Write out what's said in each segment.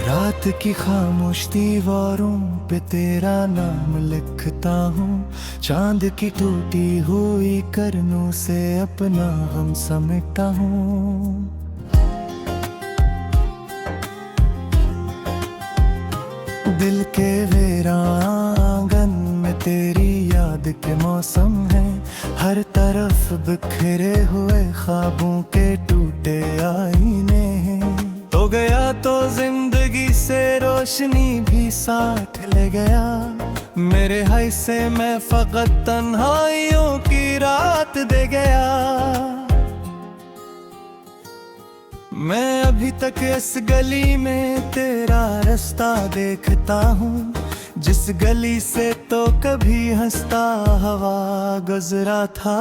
रात की खामोश दीवारों पे तेरा नाम लिखता हूँ। चांद की टूटी हुई करनों से अपना गम समेटता हूँ। दिल के वीरांगन में तेरी याद के मौसम है। हर तरफ बिखरे हुए ख्वाबों के टूटे आईने हैं। तो गया तो जिंदगी से रोशनी भी साथ ले गया। मेरे हाय से मैं फकत तन्हाइयों की रात दे गया। मैं अभी तक इस गली में तेरा रास्ता देखता हूँ, जिस गली से तो कभी हंसता हवा गुजरा था।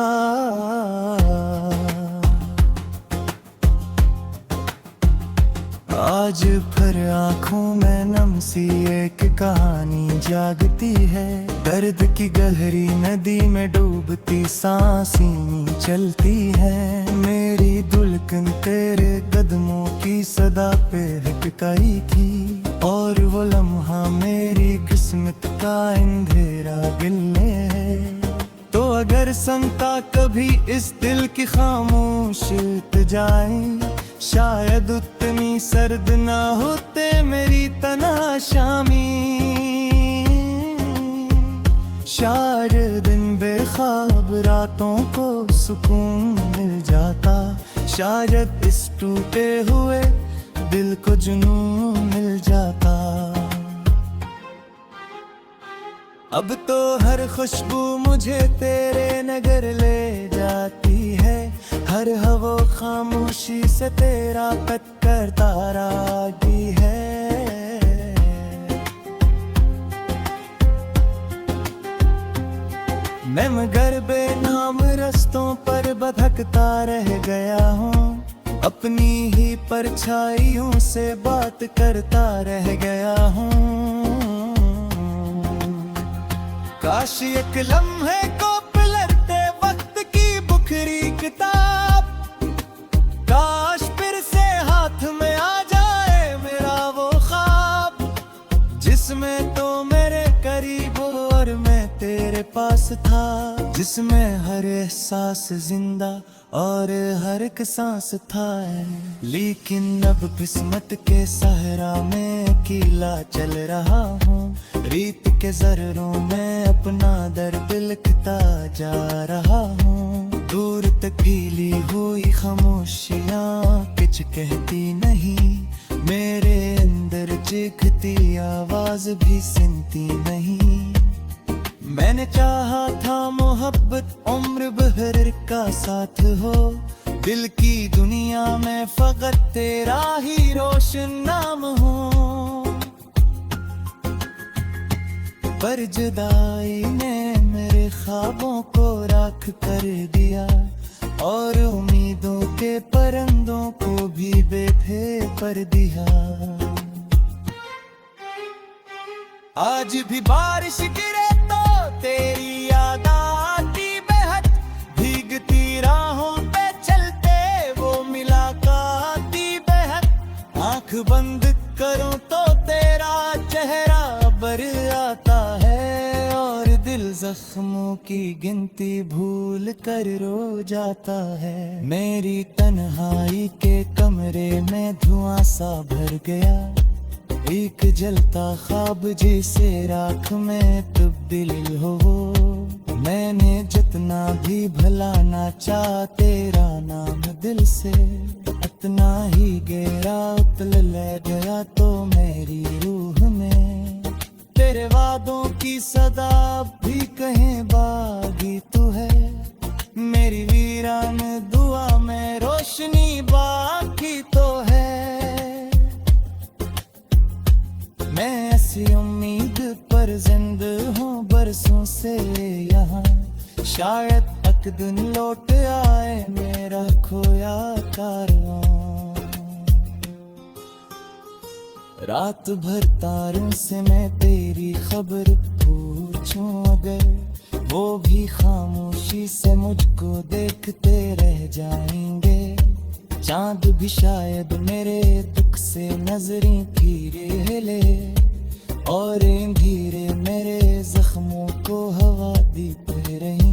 आज फिर आंखों में नम सी एक कहानी जागती है। दर्द की गहरी नदी में डूबती सांसें चलती है। मेरी धुलकन तेरे कदमों की सदा पे हिचकाई थी, और वो लम्हा मेरी किस्मत का अंधेरा गिले है। तो अगर संगता कभी इस दिल की खामोश जाए, शायद उतनी सर्द ना होते मेरी तन्हा शामी। शायद दिन बेख्वाब रातों को सुकून मिल जाता। शायद इस टूटे हुए दिल को जुनून मिल जाता। अब तो हर खुशबू मुझे तेरे नगर ले जाती है। हर हवा खामोशी से तेरा पत्थर तारा आती है। मैं मगर बेनाम रस्तों पर भटकता रह गया हूँ। अपनी ही परछाइयों से बात करता रह गया हूँ। काश एक लम्हे को पलटते वक्त की बुखरी किताब, काश फिर से हाथ में आ जाए मेरा वो ख्वाब, जिसमें तो मेरे करीब और मैं तेरे पास था। जिसमें हर एहसास जिंदा और हर एक सांस था। लेकिन अब किस्मत के सहरा में अकेला चल रहा हूँ। रीत के जर्रों में अपना दर्द लिखता जा रहा हूँ। दूर तक फैली हुई खामोशियाँ कुछ कहती नहीं। मेरे अंदर चीखती आवाज भी सुनती नहीं। मैंने चाहा था मोहब्बत उम्र भर का साथ हो। दिल की दुनिया में फकत तेरा ही रोशन नाम हो। पर जुदाई ने मेरे ख्वाबों को राख कर दिया, और उम्मीदों के परिंदों को भी बेफे कर दिया। आज भी बारिश गिरे तो तेरी याद आती बेहद। भीगती राहों पे चलते वो मुलाकाती बेहद। आंख बंद करूं तो तेरा चेहरा बर आता है, और दिल जख्मों की गिनती भूल कर रो जाता है। मेरी तन्हाई के कमरे में धुआं सा भर गया। एक जलता ख्वाब जिसे राख में तब्दील हो। मैंने जितना भी भलाना चाहा तेरा नाम दिल से, इतना ही गहरा उतल ले गया तो मेरी रूह में। तेरे वादों की सदा भी कहीं बागी तू है। मेरी वीरान दुआ में रोशनी बाकी तो है। मैं ऐसी उम्मीद पर जिंदा हूँ बरसों से यहाँ। शायद एक दिन लौट आए मेरा खोया कारवां। रात भर तारों से मैं तेरी खबर पूछूं अगर, वो भी खामोशी से मुझको देखते रह जाएंगे। चांद भी शायद मेरे दुख से नजरें फिरे ले, और धीरे मेरे जख्मों को हवा दी रही।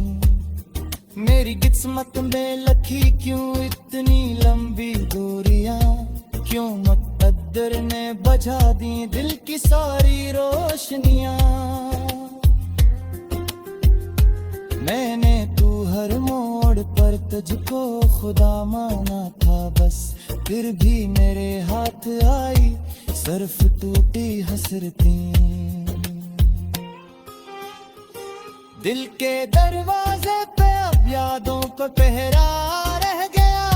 मेरी किस्मत में लखी क्यों इतनी लंबी दूरियां, क्यों मुक़द्दर ने बुझा दी दिल की सारी रोशनियां। मैंने तू हर मोड़ पर तुझको खुदा माना था बस, फिर भी मेरे हाथ आई सिर्फ टूटी हसरतें। दिल के दरवाजे पे अब यादों को पहरा रह गया,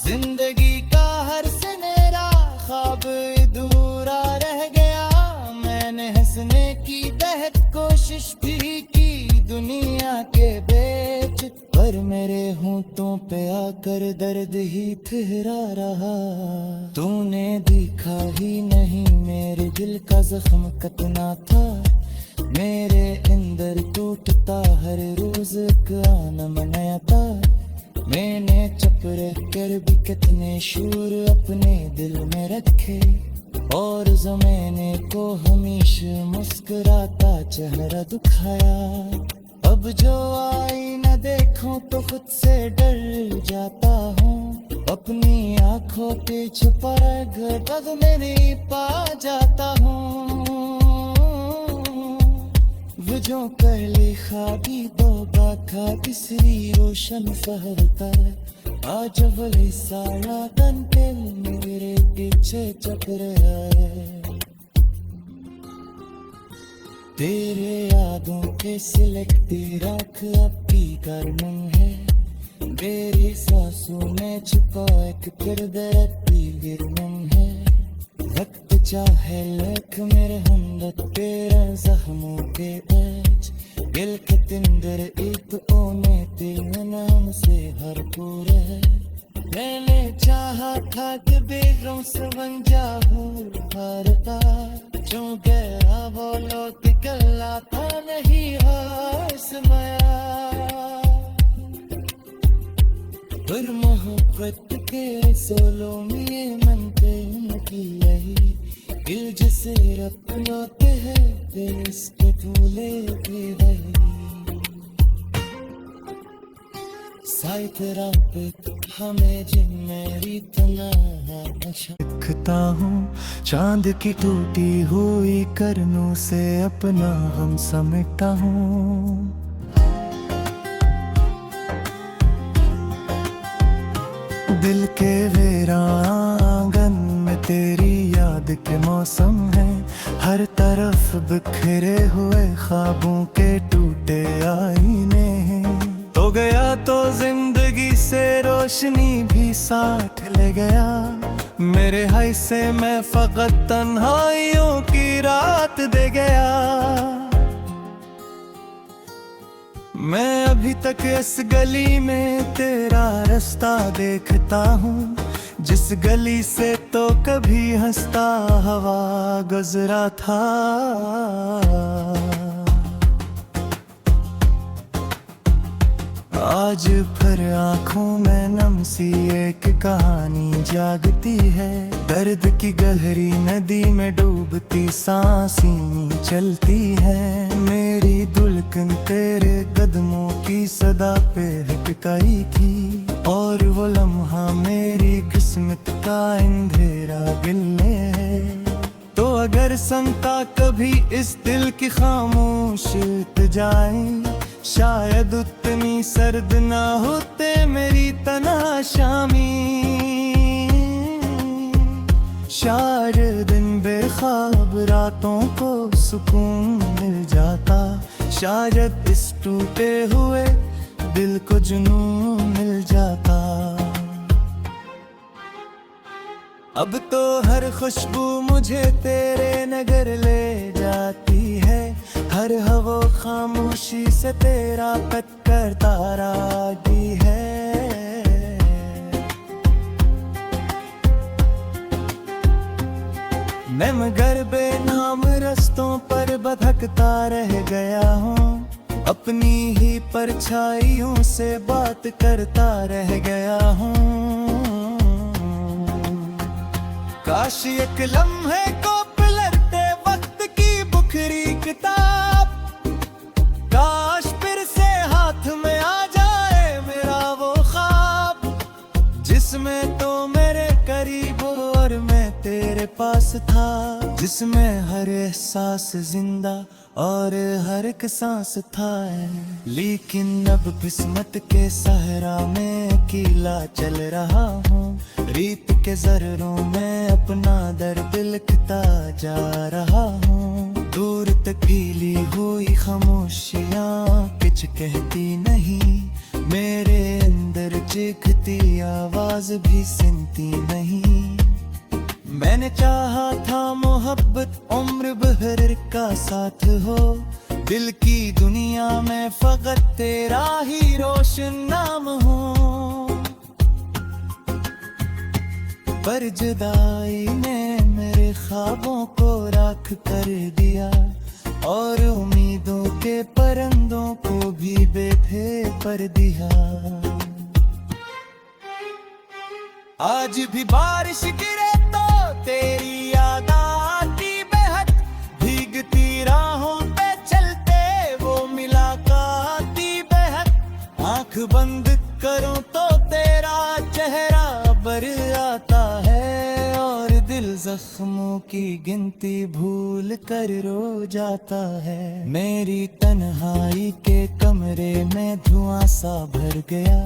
जिंदगी का हर सुनहरा ख्वाब अधूरा रह गया। मैंने हंसने की बेहद कोशिश भी की दुनिया के बीच, पर मेरे होंठों पे आकर दर्द ही ठहरा रहा। तूने देखा ही नहीं मेरे दिल का जख्म कितना था, मेरे अंदर टूटता हर रोज एक आनम नया था। मैंने चुप रह कर भी कितने शूर अपने दिल में रखे, और ज़माने को हमेशा मुस्कुराता चेहरा दिखाया। अब जो आईना देखूं तो खुद से डर जाता हूँ, अपनी आंखों के छुपा घर तब मैं नहीं पा जाता हूँ। वो जो पहले खाबी तौबा का तीसरी रोशन फहरता, आज वही सारा तन पे मेरे पीछे चप रहा है। तेरे यादों के सिलकती राख अब भी गर्म है, मेरी सांसों में छुपा एक फिर दर्द भी गिरम है। वक्त चाहे लख मेरे हमदर्द तेरे जख्मों के एज, दिल के तिंदर एक ओने तेरे नाम से भरपूर है। मैंने चाहा था कि बेगम से बन जाऊं भारता, जो गहरा बोलो कि कल्ला था नहीं आसमाया। पर मोहब्बत के सोलों में मन पे उनकी यही दिल जिसे रखते हैं देश के दूल्हे भी वही। साइतरा पे हमें जिन मेरी दिखता हूँ, चांद की टूटी हुई करनों से अपना हम समेटता हूँ। दिल के वीरांगन में तेरी याद के मौसम है, हर तरफ बिखरे हुए ख्वाबों के टूटे आईने हैं। तो गया तो जिंदगी से रोशनी भी साथ ले गया, मेरे हाय से मैं फकत तन्हाइयों की रात दे गया। मैं अभी तक इस गली में तेरा रास्ता देखता हूँ, जिस गली से तो कभी हंसता हवा गुजरा था। आज फिर आँखों में नम सी एक कहानी जागती है, दर्द की गहरी नदी में डूबती सांसें चलती है। मेरी दुल्हन तेरे कदमों की सदा पे हिचकाई थी, और वो लम्हा मेरी किस्मत का अंधेरा गिलने है। तो अगर संता कभी इस दिल की खामोश जाए, शायद उतनी सर्द ना होते मेरी तना शामी। शायद दिन बेख्वाब रातों को सुकून मिल जाता, शायद इस टूटे हुए दिल को जुनून मिल जाता। अब तो हर खुशबू मुझे तेरे नगर ले जाती है, हर हवा खामोशी से तेरा पत करता रागी है। मैं मगर बेनाम रस्तों पर भटकता रह गया हूँ, अपनी ही परछाइयों से बात करता रह गया हूँ। काश एक लम्हे को पलटते वक्त की बुखरी किताब, काश फिर से हाथ में आ जाए मेरा वो ख्वाब, जिसमें तो मेरे करीब और मैं तेरे पास था, जिसमें हर एहसास जिंदा और हर एक सांस था। लेकिन अब किस्मत के सहरा में अकेला चल रहा हूँ, रीत के जर्रों में अपना दर्द लिखता जा रहा हूँ। दूर तकीली हुई खामोशियाँ कुछ कहती नहीं, मेरे अंदर चीखती आवाज भी सुनती नहीं। मैंने चाहा था मोहब्बत उम्र भर का साथ हो, दिल की दुनिया में फकत तेरा ही रोशन नाम हो। पर जुदाई ने मेरे ख्वाबों को राख कर दिया, और उम्मीदों के परिंदों को भी बेथे पर दिया। आज भी बारिश गिरे तो तेरी याद आती बेहद, भीगती राहों पे चलते वो मुलाकाती बेहद। आंख बंद करूं तो तेरा चेहरा बर आता है, और दिल जख्मों की गिनती भूल कर रो जाता है। मेरी तन्हाई के कमरे में धुआं सा भर गया,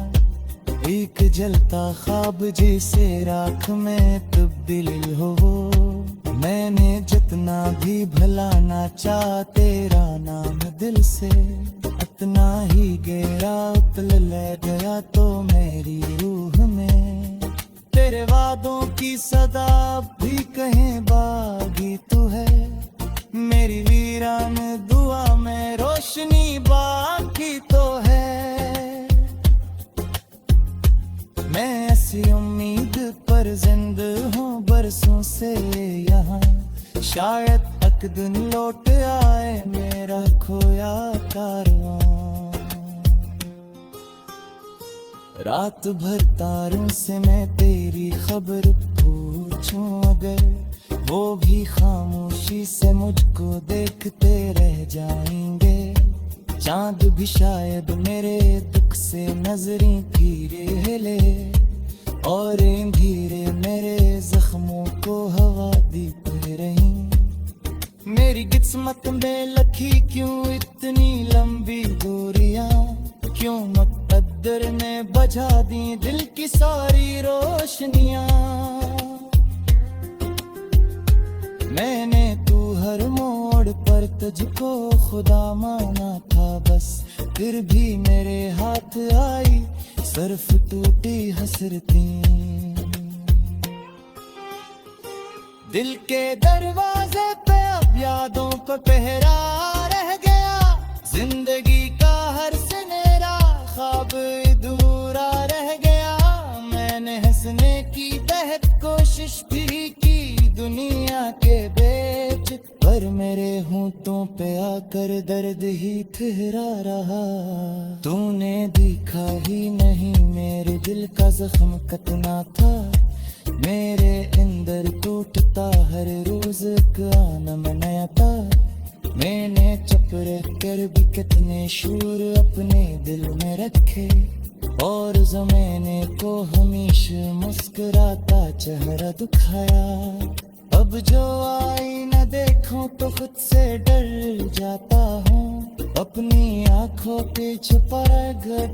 एक जलता ख्वाब जिसे राख में तब्दील हो। मैंने जितना भी भलाना चाहा तेरा नाम दिल से, उतना ही गहरा उतल ले गया तो मेरी रूह में। तेरे वादों की सदा भी कहीं बागी तू है, मेरी वीरान दुआ में रोशनी बाकी तो है। मैं ऐसी उम्मीद पर जिंद हूँ बरसों से यहाँ, शायद एक दिन लौट आए मेरा खोया कारवां। रात भर तारों से मैं तेरी खबर पूछूं अगर, वो भी खामोशी से मुझको देखते रह जाएंगे। चांद भी शायद मेरे दुख से नजरें फिरे ले, और धीरे मेरे जख्मों को हवा देती रही। मेरी किस्मत में लखी क्यों इतनी लंबी दूरियां, क्यों मुक़द्दर ने बुझा दी दिल की सारी रोशनियां। मैंने तू हर मोड़ पर तुझको खुदा माना था बस, फिर भी मेरे हाथ आई सिर्फ टूटी हसरतें। दिल के दरवाजे पे अब यादों पर पहरा रह गया, जिंदगी का हर सुनहरा ख्वाब अधूरा रह गया। मैंने हंसने की बेहद कोशिश भी की दुनिया के बीच, पर मेरे होंठों पे आकर दर्द ही ठहरा रहा। तूने देखा ही नहीं मेरे दिल का जख्म कितना था, मेरे अंदर टूटता हर रोज का आनम नया था। मैंने चुप रह कर भी कितने शूर अपने दिल में रखे, और ज़माने को हमेशा मुस्कुराता चेहरा दिखाया। अब जो आईना देखूं तो खुद से डर जाता हूँ, अपनी आंखों के छुपा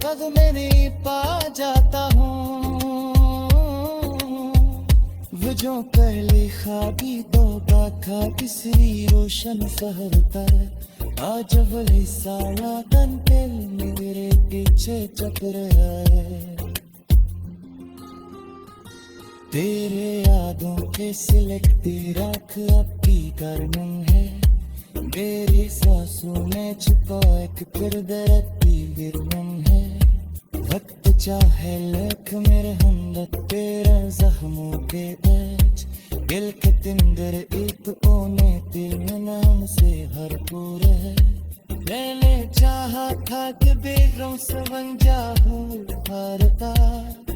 पग में नहीं पा जाता हूँ। वो जो पहले ख्वाबी दौड़ा था तीसरी रोशन शहर पर, आज वही सारा तन पे मेरे पीछे चप रहा है। तेरे यादों के सिलकती राख आपकी करनम है, मेरी सांसों में छुपा एक दर्दी गिरनम है। वक्त चाहे लख मेरे हमदर्द तेरा जख्मों के बैच, दिल के तिंदर एक ओने दिल में नाम से भरपूर है। मैंने चाहा था कि बेगम से बन जाऊं भारता,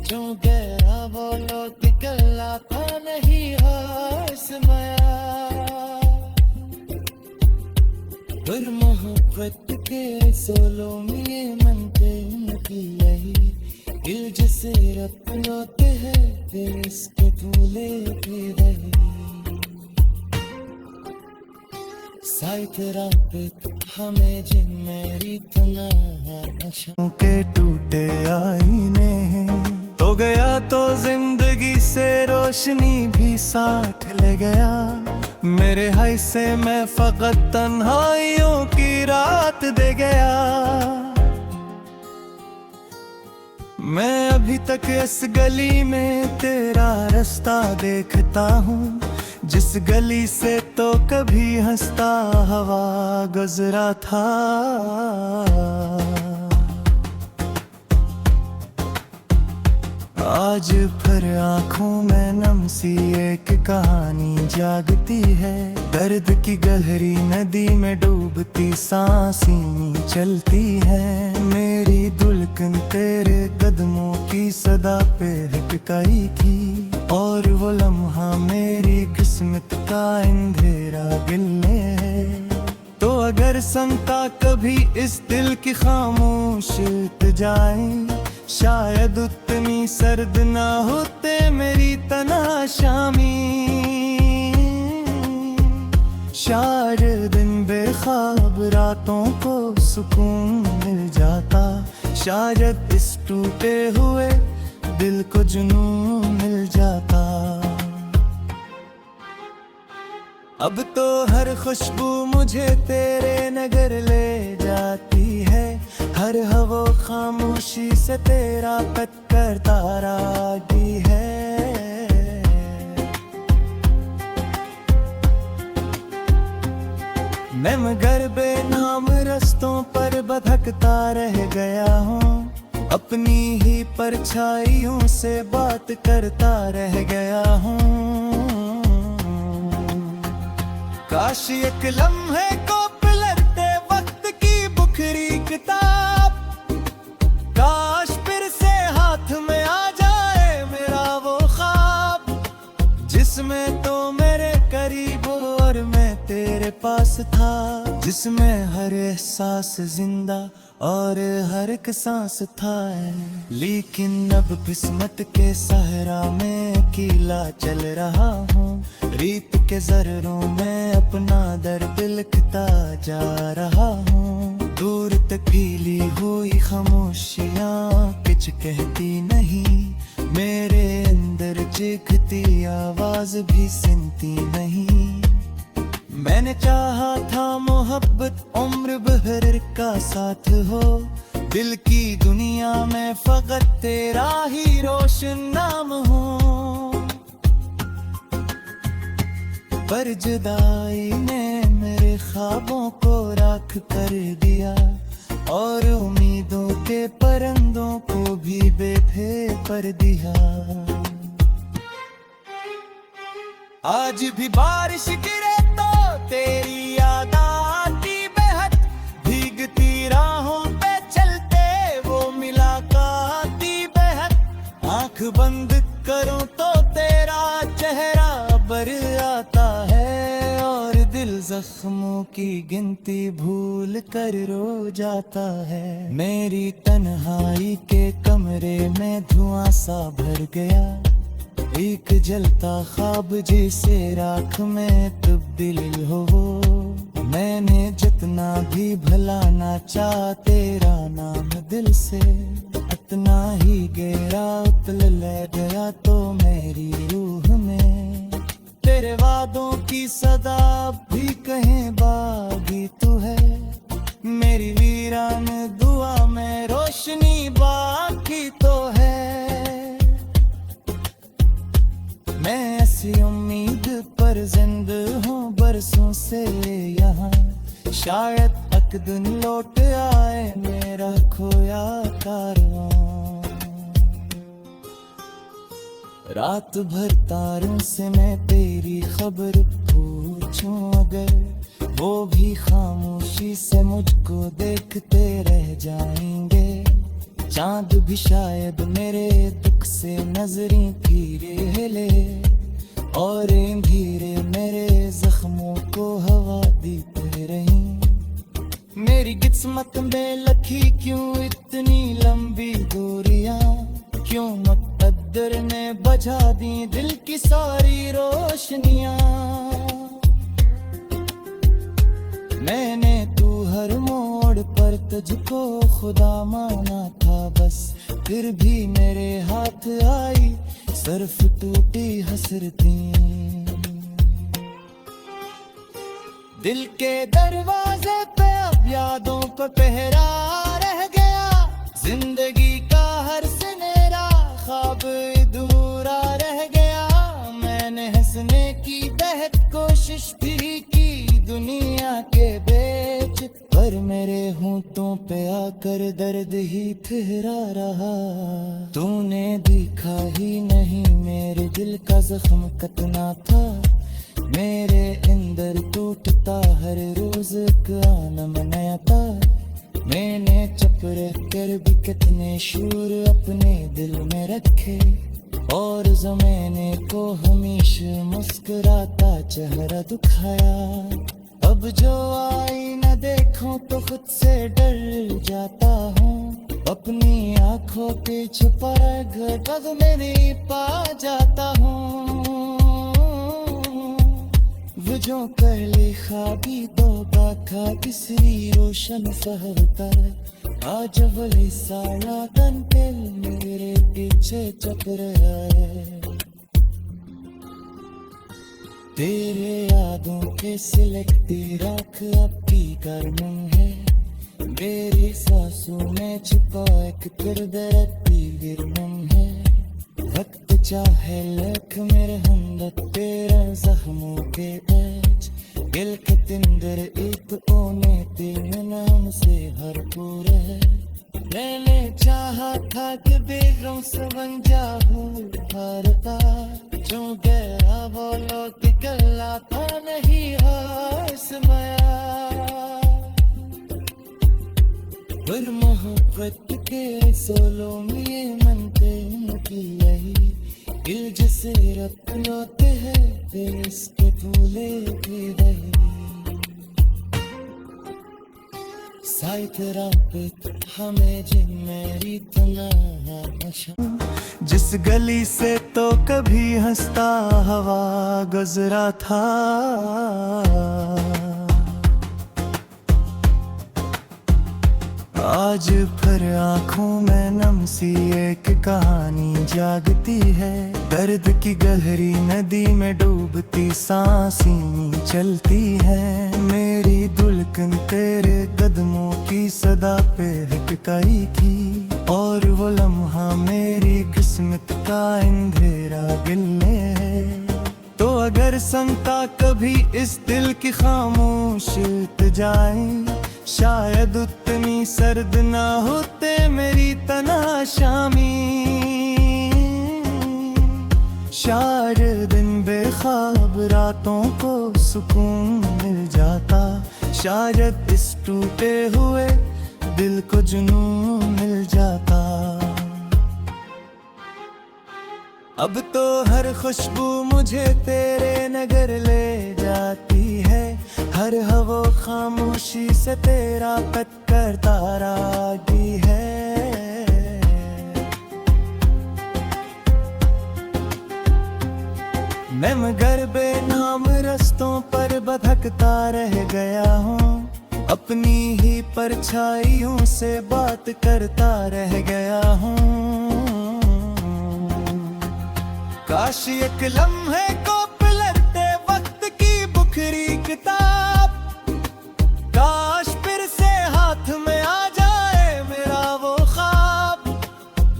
जो गया वो लौट कर आता नहीं है। मोहब्बत के सोलों में ये मन पे नकी रही दिल जिसे अपनोते हैं इसके तूले भी रही साइथ रात हमें जिन मेरी तनाशों के टूटे आईने तो गया तो जिंदगी से रोशनी भी साथ ले गया मेरे हाय से मैं फकत तन्हाइयों की रात दे गया मैं अभी तक इस गली में तेरा रास्ता देखता हूँ जिस गली से तो कभी हंसता हवा गुजरा था आज फिर आँखों में नम सी एक कहानी जागती है दर्द की गहरी नदी में डूबती सांसें चलती है मेरी दुल्हन तेरे कदमों की सदा पे हिटकाई थी और वो लम्हा मेरी किस्मत का अंधेरा गिलने है तो अगर संता कभी इस दिल की खामोश जाए शायद उतनी सर्द ना होते मेरी तनाशामी शायद दिन बेख्वाब रातों को सुकून मिल जाता शायद इस टूटे हुए दिल को जुनून मिल जाता अब तो हर खुशबू मुझे तेरे नगर ले जाती है हर हवा खामोशी से तेरा कट करता रागी है मैं मगर बेनाम रस्तों पर भटकता रह गया हूँ अपनी ही परछाइयों से बात करता रह गया हूँ काश एक लम्हे को पलटते वक्त की बुखरी किताब काश फिर से हाथ में आ जाए मेरा वो ख्वाब जिसमें तो मेरे करीब और मैं तेरे पास था जिसमें हर एहसास जिंदा और हर एक सांस था लेकिन अब किस्मत के सहरा में अकेला चल रहा हूँ रीत के जर्रों में अपना दर्द लिखता जा रहा हूँ दूर तक फीली हुई खामोशियाँ कुछ कहती नहीं मेरे अंदर चीखती आवाज भी सुनती नहीं मैंने चाहा था मोहब्बत उम्र भर का साथ हो दिल की दुनिया में फकत तेरा ही रोशन नाम हो पर जुदाई ने मेरे ख्वाबों को राख कर दिया और उम्मीदों के परिंदों को भी बेफे कर दिया आज भी बारिश गिरे तो तेरी याद आती बेहद भीगती राहों पे चलते वो मुलाकाती बेहद आंख बंद करूं तो तेरा चेहरा बर आता है और दिल जख्मों की गिनती भूल कर रो जाता है मेरी तन्हाई के कमरे में धुआं सा भर गया एक जलता ख्वाब जिसे राख में तब्दील हो मैंने जितना भी भलाना चाहा तेरा नाम दिल से इतना ही गहरा उतल ले गया तो मेरी रूह में तेरे वादों की सदा भी कहीं बागी तू है मेरी वीरान दुआ में रोशनी बाकी तो है मैं ऐसी उम्मीद पर जिंद हूँ बरसों से यहाँ शायद एक दिन लौट आए मेरा खोया कारवां रात भर तारों से मैं तेरी खबर पूछूं अगर वो भी खामोशी से मुझको देखते रह जाएंगे चांद भी शायद मेरे दुख से नजरें फिरे ले और धीरे मेरे जख्मों को हवा देते रहीं मेरी मेरी किस्मत में लखी क्यों इतनी लंबी दूरियां, क्यों मुक़द्दर ने बुझा दी दिल की सारी रोशनियां। मैंने तू हर मोड़ पर तुझको खुदा माना था बस, फिर भी मेरे हाथ आई सिर्फ टूटी हसरतें। दिल के दरवाजे पे अब यादों पे पहरा रह गया, जिंदगी का हर सुनहरा ख्वाब अधूरा रह गया। मैंने हंसने की बेहद कोशिश भी की दुनिया के बीच, पर मेरे होंठों पे आकर दर्द ही ठहरा रहा। तूने देखा ही नहीं मेरे दिल का जख्म कितना था, मेरे अंदर टूटता हर रोज का आलम नया था। मैंने चुप रह कर भी कितने शूर अपने दिल में रखे, और ज़माने को हमेशा मुस्कुराता चेहरा दिखाया। अब जो आईना देखूं तो खुद से डर जाता हूँ, अपनी आंखों के छुपा घर पग में नहीं पा जाता हूँ। वो जो पहले ख्वाबी दो बाखा तीसरी रोशन सहता, आज वही सारा तन दिल मेरे पीछे चप रहा है। तेरे यादों के सिलकती राख अब भी गर्म है, मेरी सांसों में छुपा एक दर्द भी गिरम है। वक्त चाहे लख मेरे हमदर्द तेरा जख्मों के ऐच, दिल के तिंदर एक ओने तीन नाम से भरपूर है। मैंने चाहा था कि बेगम से बन जाऊं भारता, जो गया बोलो कि कहलाता नहीं हासमाया। पर मोहब्बत के सोलों में ये मनते की यही दिल जिसे रखते हैं इसके फूले की रही। साइड रात हमें जिन मेरी तन्हा, जिस गली से तो कभी हंसता हवा गुजरा था। आज फिर आँखों में नम सी एक कहानी जागती है, दर्द की गहरी नदी में डूबती सांसें चलती है। मेरी धुलकन तेरे कदमों की सदा पे हिचकाई थी, और वो लम्हा मेरी किस्मत का अंधेरा गिलने है। तो अगर संगता कभी इस दिल की खामोश जाए, शायद उतनी सर्द ना होते मेरी तन्हा शामी। शायद दिन बेख्वाब रातों को सुकून मिल जाता, शायद इस टूटे हुए दिल को जुनून मिल जाता। अब तो हर खुशबू मुझे तेरे नगर ले जाती है, हर हवा खामोशी से तेरा पत करता रागी है। मैं मगर बेनाम रस्तों पर भटकता रह गया हूँ, अपनी ही परछाइयों से बात करता रह गया हूँ। काश एक लम्हे को पलटते वक्त की बुखरी किताब, काश फिर से हाथ में आ जाए मेरा वो ख्वाब,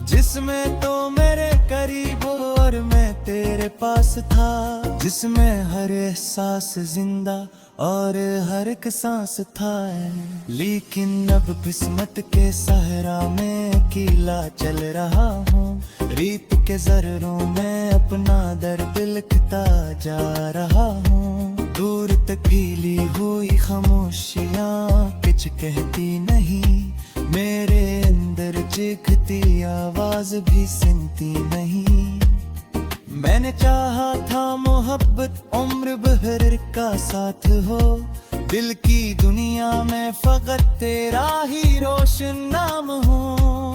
जिसमें तो मेरे करीब और मैं तेरे पास था, जिसमें हर एहसास जिंदा और हर एक सांस था। लेकिन अब किस्मत के सहरा में अकेला चल रहा हूँ, रीत के जर्रों में अपना दर्द लिखता जा रहा हूँ। दूर तक फैली हुई खामोशियाँ कुछ कहती नहीं, मेरे अंदर चीखती आवाज भी सुनती नहीं। मैंने चाहा था मोहब्बत उम्र भर का साथ हो, दिल की दुनिया में फकत तेरा ही रोशन नाम हूँ।